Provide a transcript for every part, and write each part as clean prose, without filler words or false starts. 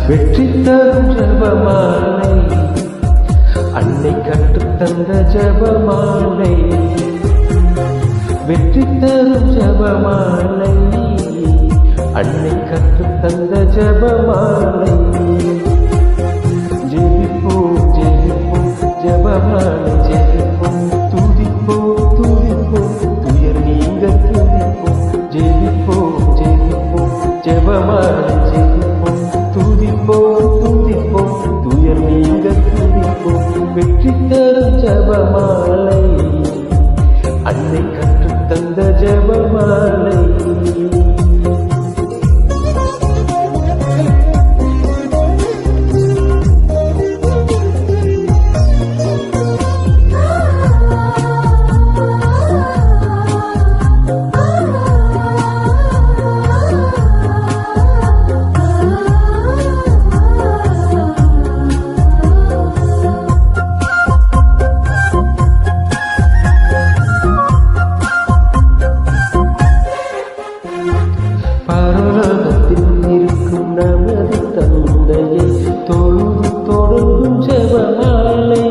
வெற்றி தரும் ஜபமாலை, அன்னை கற்றுத்தந்த ஜபமாலை. வெற்றி தரும் ஜபமாலை, அன்னை கற்றுத்தந்த ஜபமாலை. ஜெபிப்போம் ஜெபிப்போம் ஜபமாலை ஜெபிப்போம், துதிப்போம் துதிப்போம் துயர் நீங்க துதிப்போம். ஜெபிப்போம் ஜெபிப்போம் ஜபமாலை ஜெபிப்போம், துதிப்போம் துதிப்போம் துயர் நீங்க துதிப்போம். வெற்றி தரும் ஜபமாலை, அன்னை கற்றுத்தந்த ஜபமாலை. பரலோகத்தில் இருக்கும் நமது தந்தையை தொழுது தொடங்கும் ஜபமாலை,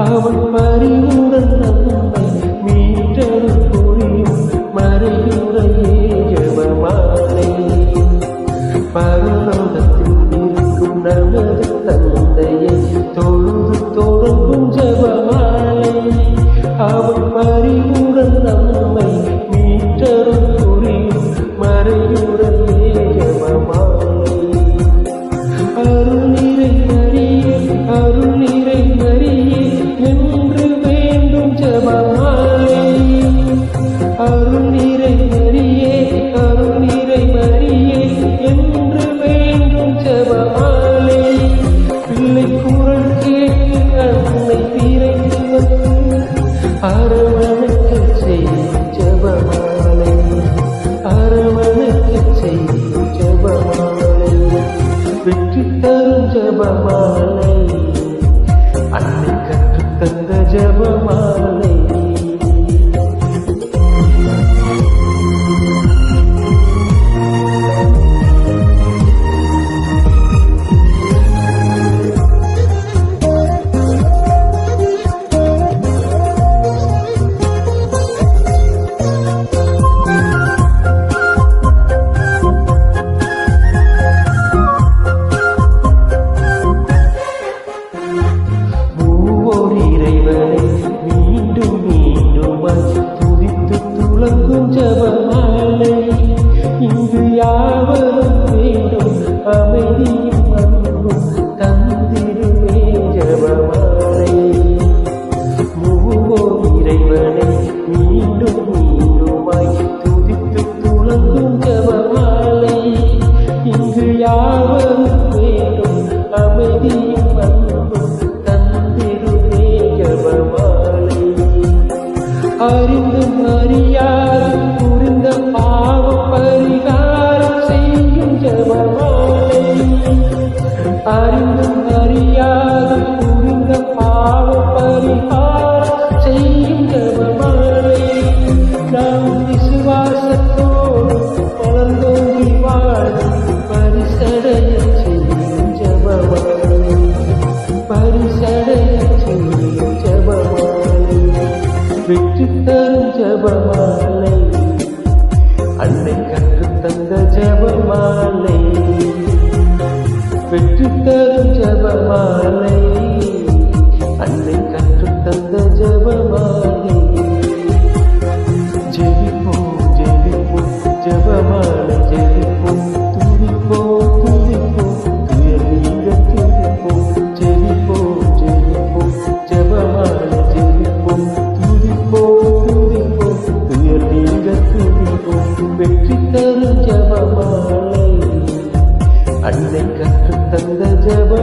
அவன் பரிவுடன் நம்மை மீட்டரும் பொழியும் மறையுறையே ஜபமாலை. பரலோகத்தில் இருக்கும் நமது தந்தையை தொழுது தொடங்கும் ஜபமாலை, அவன் பரிவுடன் நம்மை மீட்டரும் பொழியும் மறையுறையே ஜபமாலை. அருள் நிறை மரியே அருள் நிறை மரியே என்று வேண்டும் ஜபமாலை. அருள் நிறை மரியே அருள் நிறை மரியே என்று வேண்டும் ஜபமாலை. பிள்ளை குரல் கேட்டு அன்னை திரைத்து வந்து அரவணைக்க செய்யும் ஜபமாலை, அரவணைக்க செய்யும் ஜபமாலை. வெற்றி தரும் ஜபமாலை, அன்னை கற்றுத்தந்த ஜபமாலை. மீண்டும் மீண்டுமாய் துதித்து துளங்கும் ஜபமாலை. இங்கு யாவரும் வேண்டும் அமைதியும் அன்பும் தந்திருமே ஜபமாலை. மூவோர் இறைவனை மீண்டும் மீண்டுமாய் துதித்து துளங்கும் ஜபமாலை. இங்கு யாவரும் வேண்டும் அமைதியும் அன்பும் தந்திருமே ஜபமாலை. அறிந்தும் அறியாதும் புரிந்த பாவம் பரிகாரம் செய்யும் ஜபமாலை. அறிந்தும் அறியாதும் புரிந்த பாவம் பரிகாரம் செய்யும் ஜபமாலை. நாம் விசுவாசத்தோடு வளர்ந்தோங்கி வாழும் பரிசடைய செய்யும் ஜபமாலை, பரிசடைய செய்யும் ஜபமாலை. வெற்றி தரும் ஜபமாலை, அன்னை கற்றுத்தந்த ஜபமாலை. வெற்றி தரும் ஜபமாலை, அன்னை கற்றுத்தந்த ஜபமாலை. ஜெபிப்போம் ஜெபிப்போம் ஜபமாலை ஜெபிப்போம், துதிப்போம் துதிப்போம் துயர் நீங்க துதிப்போம். ஜெபிப்போம் ஜெபிப்போம் வெற்றி தரும் ஜபமாலை அன்னை கற்றுத் தந்த ஜபமாலை